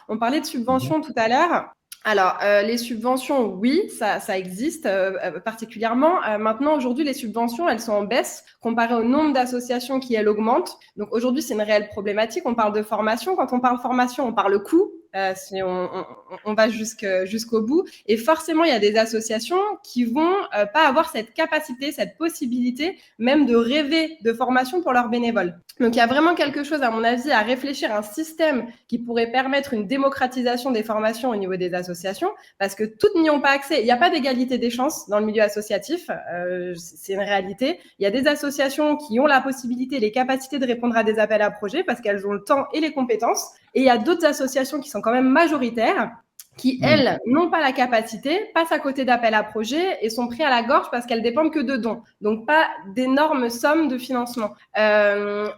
On parlait de subventions tout à l'heure. Alors, les subventions, oui, ça existe particulièrement. Maintenant, aujourd'hui, les subventions, elles sont en baisse comparé au nombre d'associations qui, elles, augmentent. Donc, aujourd'hui, c'est une réelle problématique. On parle de formation. Quand on parle formation, on parle coût. Si on va jusqu'au bout. Et forcément, il y a des associations qui vont pas avoir cette capacité, cette possibilité même de rêver de formation pour leurs bénévoles. Donc, il y a vraiment quelque chose, à mon avis, à réfléchir à un système qui pourrait permettre une démocratisation des formations au niveau des associations, parce que toutes n'y ont pas accès. Il n'y a pas d'égalité des chances dans le milieu associatif, c'est une réalité. Il y a des associations qui ont la possibilité, les capacités de répondre à des appels à projets parce qu'elles ont le temps et les compétences. Et il y a d'autres associations qui sont quand même majoritaires, qui, elles, n'ont pas la capacité, passent à côté d'appels à projets et sont pris à la gorge parce qu'elles dépendent que de dons. Donc, pas d'énormes sommes de financement.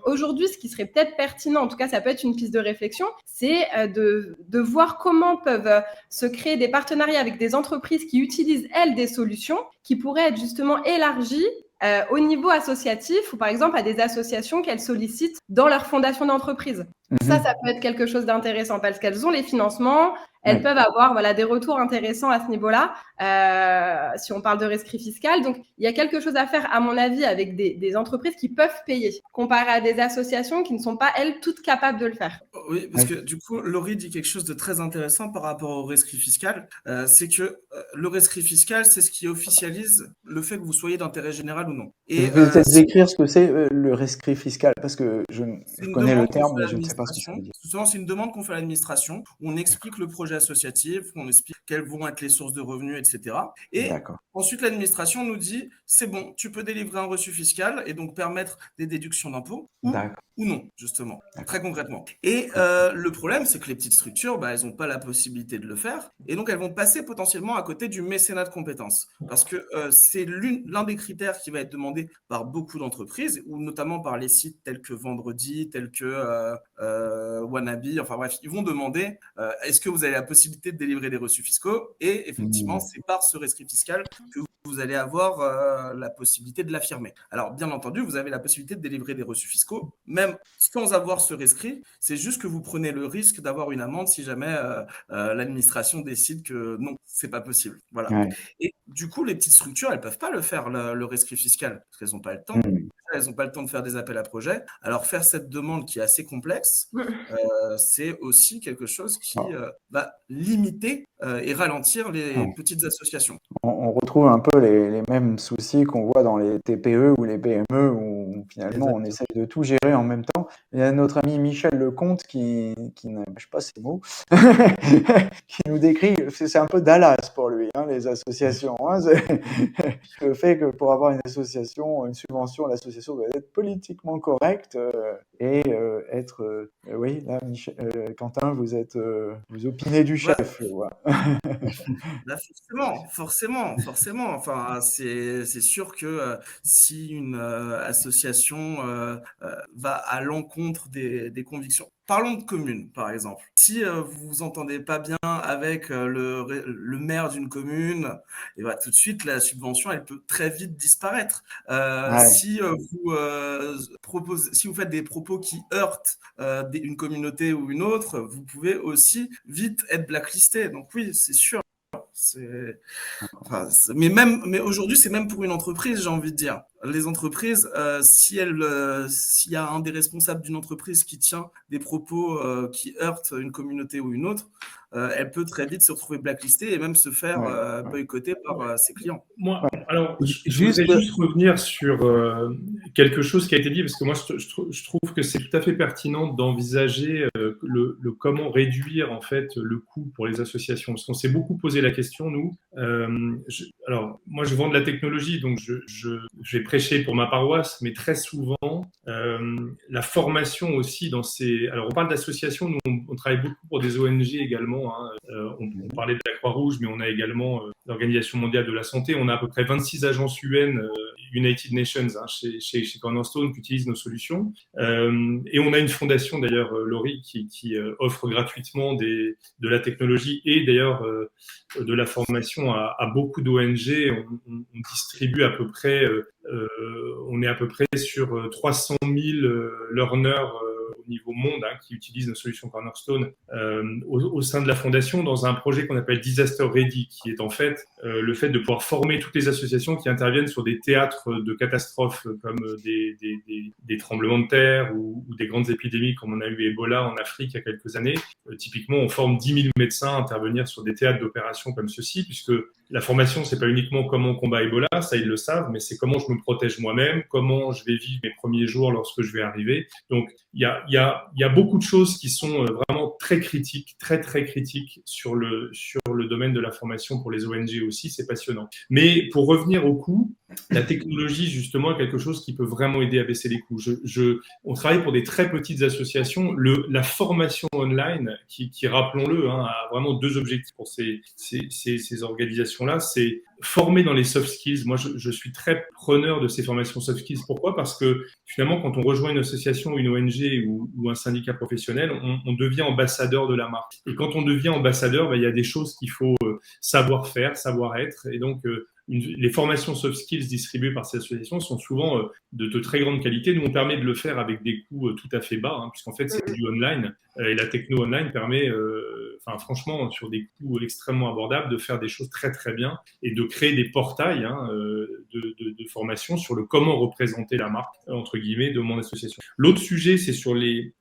Aujourd'hui, ce qui serait peut-être pertinent, en tout cas, ça peut être une piste de réflexion, c'est de voir comment peuvent se créer des partenariats avec des entreprises qui utilisent, elles, des solutions qui pourraient être justement élargies au niveau associatif ou par exemple à des associations qu'elles sollicitent dans leur fondation d'entreprise. Ça peut être quelque chose d'intéressant parce qu'elles ont les financements, elles peuvent avoir des retours intéressants à ce niveau-là, si on parle de rescrit fiscal. Donc, il y a quelque chose à faire, à mon avis, avec des entreprises qui peuvent payer, comparé à des associations qui ne sont pas, elles, toutes capables de le faire. Oui, parce que du coup, Laurie dit quelque chose de très intéressant par rapport au rescrit fiscal. C'est que le rescrit fiscal, c'est ce qui officialise le fait que vous soyez d'intérêt général ou non. Et vous pouvez peut-être décrire ce que c'est le rescrit fiscal, parce que je connais le terme, mais je ne sais pas ce que ça veut dire. Souvent, c'est une demande qu'on fait à l'administration, où on explique le projet associatif, on explique quelles vont être les sources de revenus, etc. Et ensuite, l'administration nous dit, c'est bon, tu peux délivrer un reçu fiscal et donc permettre des déductions d'impôts ou non, justement, très concrètement. Et le problème, c'est que les petites structures, elles n'ont pas la possibilité de le faire, et donc elles vont passer potentiellement à côté du mécénat de compétences, parce que c'est l'un des critères qui va être demandé par beaucoup d'entreprises, ou notamment par les sites tels que Vendredi, tels que Wannabe, enfin bref, ils vont demander est-ce que vous avez la possibilité de délivrer des reçus fiscaux, et effectivement, c'est par ce rescrit fiscal que vous allez avoir la possibilité de l'affirmer. Alors, bien entendu, vous avez la possibilité de délivrer des reçus fiscaux, même sans avoir ce rescrit. C'est juste que vous prenez le risque d'avoir une amende si jamais l'administration décide que non, c'est pas possible. Voilà. Et du coup, les petites structures, elles peuvent pas le faire, le rescrit fiscal, parce qu'elles n'ont pas le temps. Elles n'ont pas le temps de faire des appels à projets. Alors, faire cette demande qui est assez complexe, c'est aussi quelque chose qui va limiter et ralentir les petites associations. On retrouve un peu les mêmes soucis qu'on voit dans les TPE ou les PME, où finalement on essaie de tout gérer en même temps. Il y a notre ami Michel Lecomte qui n'aimage pas ces mots, qui nous décrit, c'est un peu Dallas pour lui, les associations. Le fait que pour avoir une association, une subvention, l'association doit être politiquement correcte et être... oui, là, Quentin, vous opinez du chef. Là, forcément. Enfin, c'est sûr que si une association va à l'encontre des convictions. Parlons de communes, par exemple. Si vous vous entendez pas bien avec le maire d'une commune, et tout de suite la subvention, elle peut très vite disparaître. Si si vous faites des propos qui heurtent une communauté ou une autre, vous pouvez aussi vite être blacklisté. Donc oui, c'est sûr. Mais aujourd'hui, c'est même pour une entreprise, j'ai envie de dire. Les entreprises, s'il y a un des responsables d'une entreprise qui tient des propos qui heurtent une communauté ou une autre, elle peut très vite se retrouver blacklistée et même se faire boycotter par ses clients. Moi, alors, je voudrais juste revenir sur quelque chose qui a été dit, parce que moi, je trouve que c'est tout à fait pertinent d'envisager le comment réduire en fait le coût pour les associations, parce qu'on s'est beaucoup posé la question, nous. Alors, moi, je vends de la technologie, donc je vais prêcher pour ma paroisse, mais très souvent, la formation aussi dans ces... Alors, on parle d'associations, nous, on travaille beaucoup pour des ONG également. On parlait de la Croix-Rouge, mais on a également l'Organisation mondiale de la santé. On a à peu près 26 agences UN, United Nations, chez Cornerstone, qui utilisent nos solutions. Et on a une fondation, d'ailleurs, Laurie, qui offre gratuitement de la technologie et d'ailleurs de la formation à beaucoup d'ONG. On distribue à peu près, on est à peu près sur 300 000 learners au niveau monde, qui utilisent nos solutions Cornerstone au sein de la fondation dans un projet qu'on appelle Disaster Ready, qui est en fait le fait de pouvoir former toutes les associations qui interviennent sur des théâtres de catastrophes comme des tremblements de terre ou des grandes épidémies comme on a eu Ebola en Afrique il y a quelques années. Typiquement, on forme 10 000 médecins à intervenir sur des théâtres d'opérations comme ceci, puisque la formation, c'est pas uniquement comment on combat Ebola, ça ils le savent, mais c'est comment je me protège moi-même, comment je vais vivre mes premiers jours lorsque je vais arriver. Donc, il y a beaucoup de choses qui sont vraiment très critiques, très critiques sur le domaine de la formation pour les ONG aussi, c'est passionnant. Mais pour revenir au coût, la technologie, justement, est quelque chose qui peut vraiment aider à baisser les coûts. On travaille pour des très petites associations. La formation online, qui rappelons-le, a vraiment deux objectifs pour ces organisations-là. C'est former dans les soft skills. Moi, je suis très preneur de ces formations soft skills. Pourquoi ? Parce que finalement, quand on rejoint une association, une ONG ou un syndicat professionnel, on devient ambassadeur de la marque. Et quand on devient ambassadeur, il y a des choses qu'il faut savoir faire, savoir être. Et donc, les formations soft skills distribuées par ces associations sont souvent de très grande qualité. Nous, on permet de le faire avec des coûts tout à fait bas, puisqu'en fait, c'est du online. Et la techno online permet, franchement, sur des coûts extrêmement abordables, de faire des choses très bien et de créer des portails de formation sur le comment représenter la marque, entre guillemets, de mon association. L'autre sujet, c'est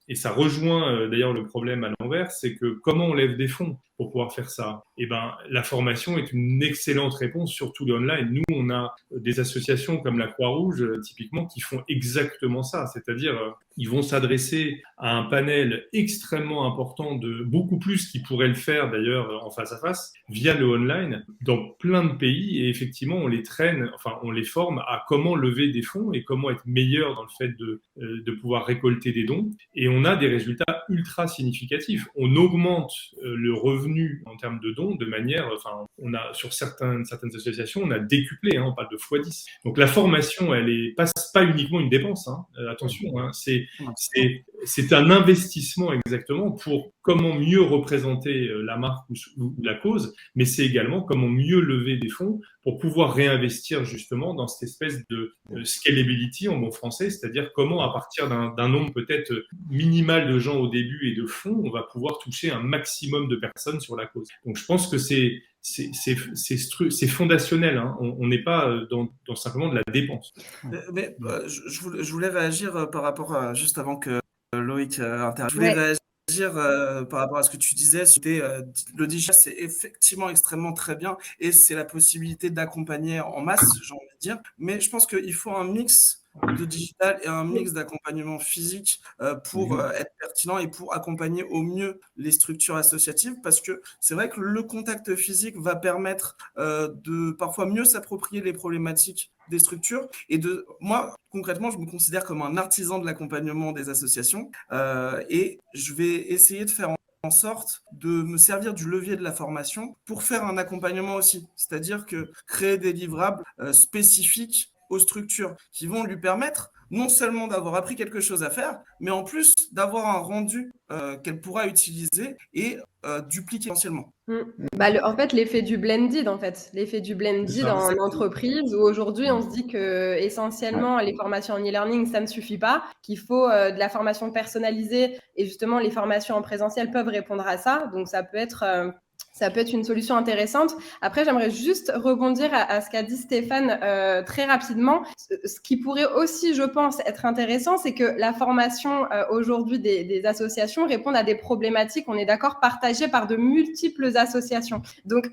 et ça rejoint d'ailleurs le problème à l'envers, c'est que comment on lève des fonds pour pouvoir faire ça ? Eh ben, la formation est une excellente réponse, surtout le online. Nous, on a des associations comme la Croix-Rouge, typiquement, qui font exactement ça. C'est-à-dire, ils vont s'adresser à un panel extrêmement important beaucoup plus qu'ils pourraient le faire d'ailleurs en face à face, via le online, dans plein de pays. Et effectivement, on les traîne, on les forme à comment lever des fonds et comment être meilleur dans le fait de pouvoir récolter des dons. Et on a des résultats ultra significatifs. On augmente le revenu en termes de dons de manière, on a sur certaines associations, on a décuplé, on parle de x10. Donc la formation, elle est pas uniquement une dépense, attention, c'est un investissement exactement pour comment mieux représenter la marque ou la cause, mais c'est également comment mieux lever des fonds pour pouvoir réinvestir justement dans cette espèce de scalability en bon français, c'est-à-dire comment à partir d'un nombre peut-être minimal de gens au début et de fonds, on va pouvoir toucher un maximum de personnes sur la cause. Donc je pense que c'est fondationnel. On n'est pas dans simplement de la dépense. Mais je voulais réagir par rapport à, juste avant que Loïc intervienne. Je voulais réagir par rapport à ce que tu disais. Le digital, c'est effectivement extrêmement très bien et c'est la possibilité d'accompagner en masse, j'ai envie de dire. Mais je pense qu'il faut un mix de digital et un mix d'accompagnement physique pour être pertinent et pour accompagner au mieux les structures associatives, parce que c'est vrai que le contact physique va permettre de parfois mieux s'approprier les problématiques des structures. Et moi, concrètement, je me considère comme un artisan de l'accompagnement des associations et je vais essayer de faire en sorte de me servir du levier de la formation pour faire un accompagnement aussi, c'est-à-dire que créer des livrables spécifiques aux structures qui vont lui permettre non seulement d'avoir appris quelque chose à faire, mais en plus d'avoir un rendu qu'elle pourra utiliser et dupliquer essentiellement. En fait, l'effet du blended, en entreprise, où aujourd'hui, on se dit que essentiellement, les formations en e-learning, ça ne suffit pas, qu'il faut de la formation personnalisée, et justement, les formations en présentiel peuvent répondre à ça. Donc, ça peut être une solution intéressante. Après, j'aimerais juste rebondir à ce qu'a dit Stéphane très rapidement. Ce qui pourrait aussi, je pense, être intéressant, c'est que la formation aujourd'hui des associations répond à des problématiques, on est d'accord, partagées par de multiples associations. Donc,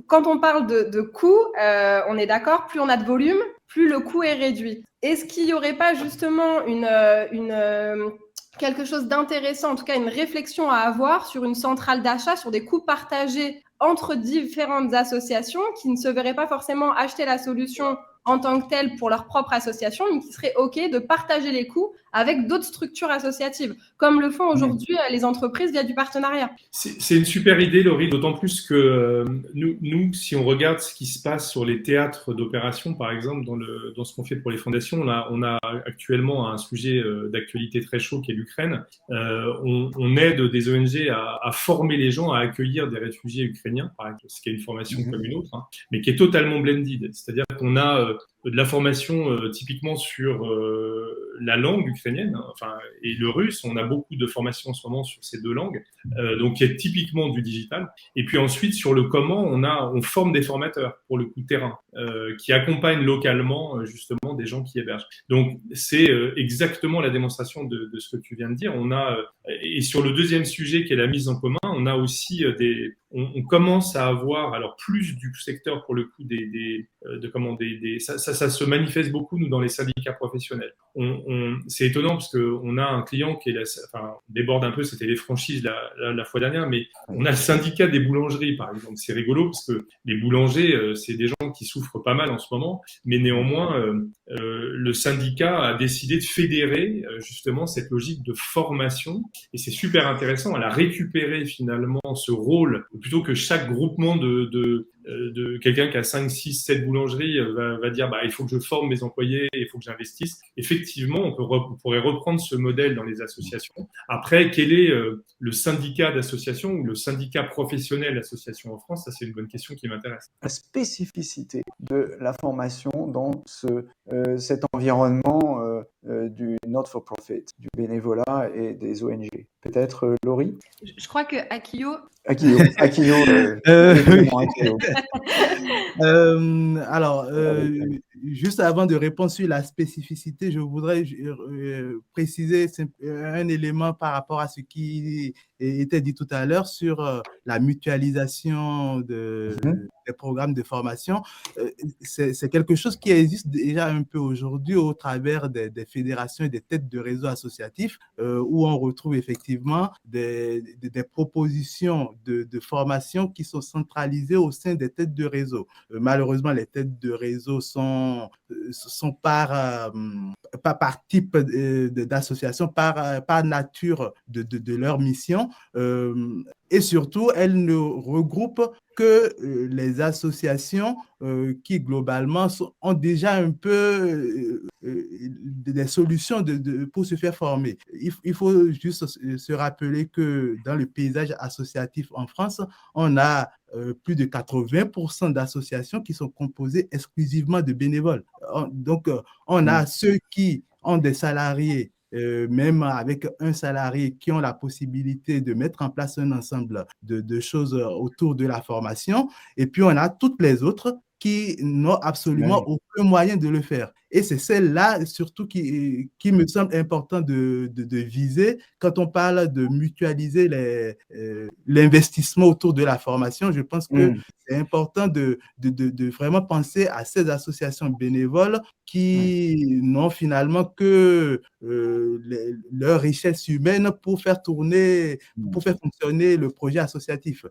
quand on parle de coût, on est d'accord, plus on a de volume, plus le coût est réduit. Est-ce qu'il n'y aurait pas justement quelque chose d'intéressant, en tout cas une réflexion à avoir sur une centrale d'achat, sur des coûts partagés entre différentes associations qui ne se verraient pas forcément acheter la solution en tant que telle pour leur propre association, mais qui seraient OK de partager les coûts avec d'autres structures associatives, comme le font aujourd'hui les entreprises via du partenariat. C'est une super idée, Laurie, d'autant plus que nous, si on regarde ce qui se passe sur les théâtres d'opération, par exemple, dans ce qu'on fait pour les fondations, on a actuellement un sujet d'actualité très chaud qui est l'Ukraine. On aide des ONG à former les gens à accueillir des réfugiés ukrainiens, par exemple, ce qui est une formation comme une autre, mais qui est totalement blended. C'est-à-dire qu'on a de la formation typiquement sur la langue ukrainienne, et le russe. On a beaucoup de formations en ce moment sur ces deux langues, donc il y a typiquement du digital. Et puis ensuite, sur le comment, on forme des formateurs, pour le coup, terrain, qui accompagnent localement, justement, des gens qui hébergent. Donc, c'est exactement la démonstration de ce que tu viens de dire. Et sur le deuxième sujet, qui est la mise en commun, on a aussi on commence à avoir, alors plus du secteur pour le coup ça se manifeste beaucoup nous dans les syndicats professionnels. C'est étonnant parce que on a un client qui déborde un peu, c'était les franchises la fois dernière, mais on a le syndicat des boulangeries par exemple. C'est rigolo parce que les boulangers, c'est des gens qui souffrent pas mal en ce moment, mais néanmoins le syndicat a décidé de fédérer justement cette logique de formation, et c'est super intéressant. Elle a récupéré finalement ce rôle, plutôt que chaque groupement de quelqu'un qui a 5, 6, 7 boulangeries va dire il faut que je forme mes employés, il faut que j'investisse. Effectivement, on pourrait reprendre ce modèle dans les associations. Après, quel est le syndicat d'association ou le syndicat professionnel d'association en France? Ça, c'est une bonne question qui m'intéresse. La spécificité de la formation dans cet environnement du not-for-profit, du bénévolat et des ONG. Peut-être Laurie? Je crois que Akio. Alors, juste avant de répondre sur la spécificité, je voudrais préciser un élément par rapport à ce qui était dit tout à l'heure sur la mutualisation des programmes de formation. C'est quelque chose qui existe déjà un peu aujourd'hui au travers des fédérations et des têtes de réseaux associatifs, où on retrouve effectivement des propositions de formation qui sont centralisées au sein des têtes de réseau. Malheureusement, les têtes de réseau sont par type d'association, par nature de leur mission, et surtout, elles ne regroupent que les associations qui, globalement, ont déjà un peu des solutions pour se faire former. Il faut juste se rappeler que dans le paysage associatif en France, on a plus de 80% d'associations qui sont composées exclusivement de bénévoles. Donc, on a ceux qui ont des salariés, même avec un salarié, qui ont la possibilité de mettre en place un ensemble de choses autour de la formation. Et puis, on a toutes les autres qui n'ont absolument aucun moyen de le faire. Et c'est celle-là surtout qui me semble important de viser quand on parle de mutualiser l'investissement autour de la formation. Je pense que c'est important de vraiment penser à ces associations bénévoles qui n'ont finalement que leur richesse humaine pour faire fonctionner le projet associatif.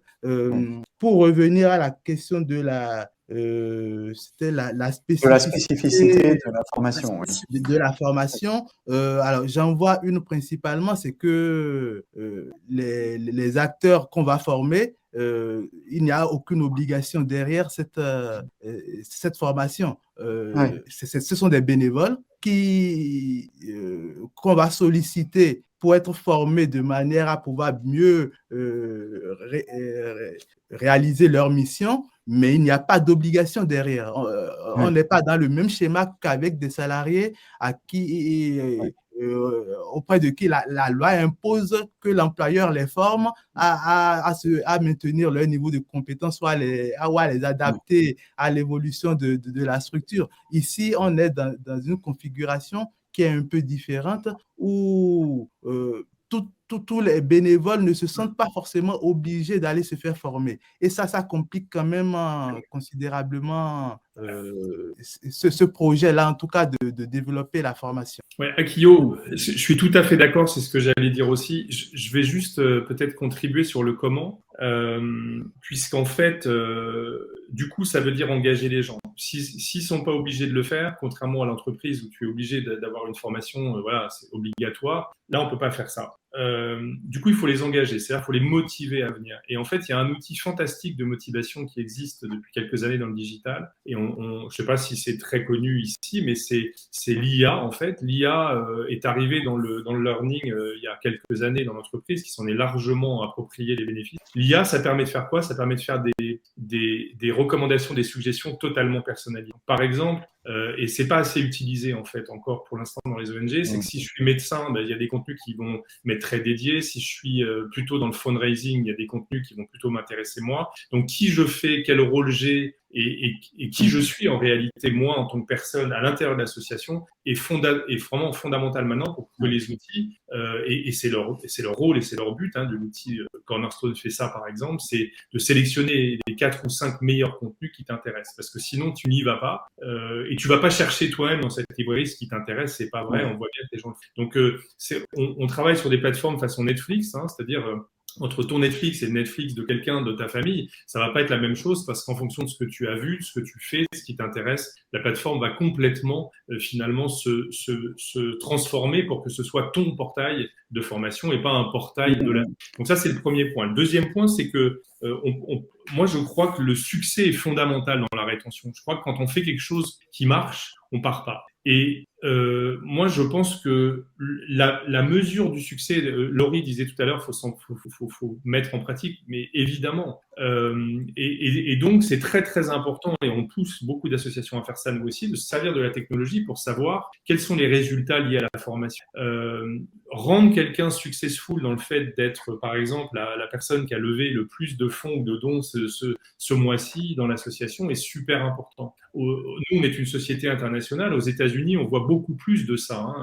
Pour revenir à la question de c'était la spécificité de la formation. De la formation. Alors, j'en vois une principalement, c'est que les acteurs qu'on va former, il n'y a aucune obligation derrière cette formation. Ce sont des bénévoles qu'on va solliciter pour être formés de manière à pouvoir mieux réaliser leur mission, mais il n'y a pas d'obligation derrière. On n'est pas dans le même schéma qu'avec des salariés auprès de qui la loi impose que l'employeur les forme à maintenir leur niveau de compétence ou à les adapter à l'évolution de la structure. Ici, on est dans une configuration qui est un peu différente, où tous les bénévoles ne se sentent pas forcément obligés d'aller se faire former. Et ça complique quand même considérablement ce projet-là, en tout cas, de développer la formation. Ouais, Akio, je suis tout à fait d'accord, c'est ce que j'allais dire aussi. Je vais juste peut-être contribuer sur le comment, puisqu'en fait, du coup, ça veut dire engager les gens. S'ils sont pas obligés de le faire, contrairement à l'entreprise où tu es obligé d'avoir une formation, voilà, c'est obligatoire. Là, on peut pas faire ça. Du coup, il faut les engager, c'est-à-dire il faut les motiver à venir. Et en fait, il y a un outil fantastique de motivation qui existe depuis quelques années dans le digital. Et je sais pas si c'est très connu ici, mais c'est l'IA en fait. L'IA est arrivée dans le learning il y a quelques années dans l'entreprise, qui s'en est largement approprié les bénéfices. L'IA, ça permet de faire quoi? Ça permet de faire des recommandations, des suggestions totalement personnalisées. Par exemple, et c'est pas assez utilisé en fait encore pour l'instant dans les ONG. C'est que si je suis médecin, il y a des contenus qui vont m'être très dédiés. Si je suis plutôt dans le fundraising, il y a des contenus qui vont plutôt m'intéresser moi. Donc qui je fais, quel rôle j'ai et qui je suis en réalité moi en tant que personne à l'intérieur de l'association est vraiment fondamental maintenant pour que les outils et c'est leur rôle et c'est leur but de l'outil. Cornerstone fait ça par exemple, c'est de sélectionner les 4 ou 5 meilleurs contenus qui t'intéressent, parce que sinon tu n'y vas pas et tu vas pas chercher toi-même dans cette librairie ce qui t'intéresse. C'est pas vrai, on voit bien que les gens le font. Donc on travaille sur des plateformes façon Netflix, c'est-à-dire entre ton Netflix et le Netflix de quelqu'un de ta famille, ça va pas être la même chose, parce qu'en fonction de ce que tu as vu, de ce que tu fais, de ce qui t'intéresse, la plateforme va complètement finalement se transformer pour que ce soit ton portail de formation et pas un portail de la... Donc ça, c'est le premier point. Le deuxième point, c'est que moi, je crois que le succès est fondamental dans la rétention. Je crois que quand on fait quelque chose qui marche, on part pas. Et moi, je pense que la mesure du succès, Laurie disait tout à l'heure, faut mettre en pratique, mais évidemment. Et donc, c'est très, très important, et on pousse beaucoup d'associations à faire ça, nous aussi, de se servir de la technologie pour savoir quels sont les résultats liés à la formation. Rendre quelqu'un successful dans le fait d'être, par exemple, la personne qui a levé le plus de fonds ou de dons ce mois-ci dans l'association est super important. Nous, on est une société internationale. Aux États-Unis, on voit beaucoup plus de ça.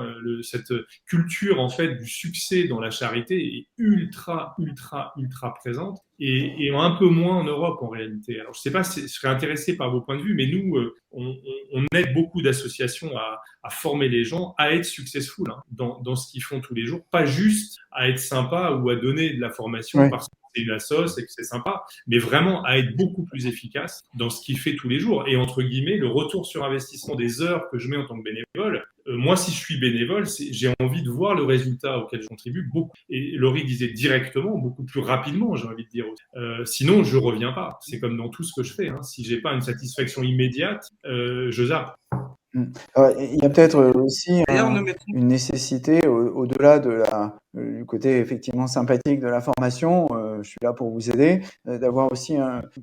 Cette culture, en fait, du succès dans la charité est ultra, ultra, ultra présente, et un peu moins en Europe, en réalité. Alors, je sais pas si je serais intéressé par vos points de vue, mais nous, on aide beaucoup d'associations à former les gens à être successful dans ce qu'ils font tous les jours, pas juste à être sympa ou à donner de la formation parce que c'est une assoce et que c'est sympa, mais vraiment à être beaucoup plus efficace dans ce qu'il fait tous les jours. Et entre guillemets, le retour sur investissement des heures que je mets en tant que bénévole, moi, si je suis bénévole, j'ai envie de voir le résultat auquel je contribue beaucoup. Et Laurie disait directement, beaucoup plus rapidement, j'ai envie de dire. Sinon, je reviens pas. C'est comme dans tout ce que je fais. Si j'ai pas une satisfaction immédiate, je zappe. Il y a peut-être aussi une nécessité au-delà du côté effectivement sympathique de la formation, je suis là pour vous aider, d'avoir aussi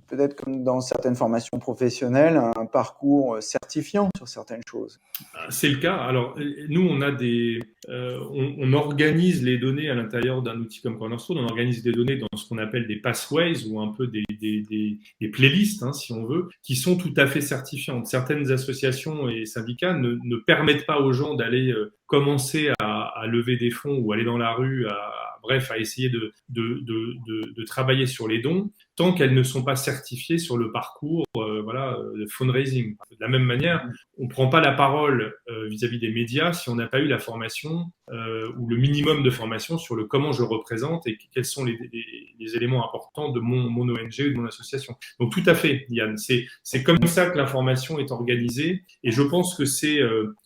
peut-être comme dans certaines formations professionnelles un parcours certifiant sur certaines choses. C'est le cas. Alors nous on a on organise les données à l'intérieur d'un outil comme Cornerstone, on organise des données dans ce qu'on appelle des pathways ou un peu des playlists si on veut, qui sont tout à fait certifiantes. Certaines associations et syndicats ne permettent pas aux gens d'aller commencer à lever des fonds ou aller dans la rue, à essayer de travailler sur les dons tant qu'elles ne sont pas certifiées sur le parcours de fundraising. De la même manière, on ne prend pas la parole vis-à-vis des médias si on n'a pas eu la formation ou le minimum de formation sur le comment je représente et quels sont les éléments importants de mon ONG ou de mon association. Donc tout à fait, Yann, c'est comme ça que la formation est organisée, et je pense que c'est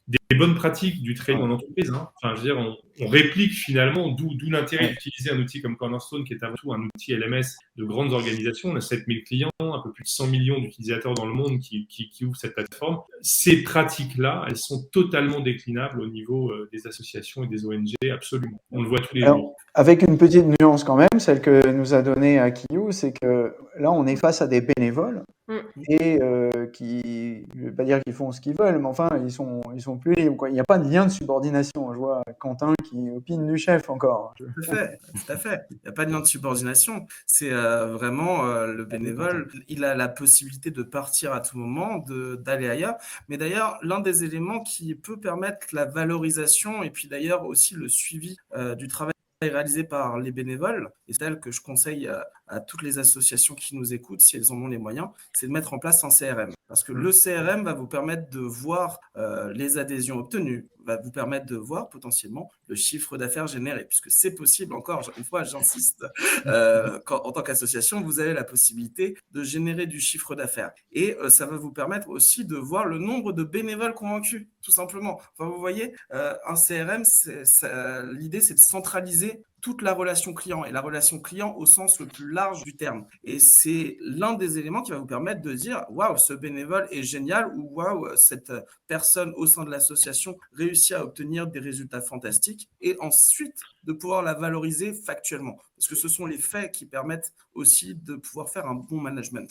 des bonnes pratiques du training en entreprise. Enfin, je veux dire, on réplique finalement, d'où l'intérêt d'utiliser un outil comme Cornerstone, qui est avant tout un outil LMS de grandes organisations. On a 7000 clients, un peu plus de 100 millions d'utilisateurs dans le monde qui ouvrent cette plateforme. Ces pratiques-là, elles sont totalement déclinables au niveau des associations et des ONG, absolument. On le voit tous les jours. Avec une petite nuance quand même, celle que nous a donnée Akiyu, c'est que là, on est face à des bénévoles et qui, je ne vais pas dire qu'ils font ce qu'ils veulent, mais enfin, ils sont plus libres, quoi. Il n'y a pas de lien de subordination. Je vois Quentin qui opine du chef encore. Tout à fait. Il n'y a pas de lien de subordination. C'est vraiment le bénévole, il a la possibilité de partir à tout moment, d'aller ailleurs. Mais d'ailleurs, l'un des éléments qui peut permettre la valorisation et puis d'ailleurs aussi le suivi du travail réalisé par les bénévoles, et c'est tel que je conseille à toutes les associations qui nous écoutent, si elles en ont les moyens, c'est de mettre en place un CRM. Parce que le CRM va vous permettre de voir les adhésions obtenues, va vous permettre de voir potentiellement le chiffre d'affaires généré, puisque c'est possible, encore une fois, j'insiste, en tant qu'association, vous avez la possibilité de générer du chiffre d'affaires. Et ça va vous permettre aussi de voir le nombre de bénévoles convaincus, tout simplement. Enfin, vous voyez, un CRM, l'idée, c'est de centraliser toute la relation client, et la relation client au sens le plus large du terme. Et c'est l'un des éléments qui va vous permettre de dire « Waouh, ce bénévole est génial » ou « Waouh, cette personne au sein de l'association réussit à obtenir des résultats fantastiques » et ensuite de pouvoir la valoriser factuellement. Parce que ce sont les faits qui permettent aussi de pouvoir faire un bon management.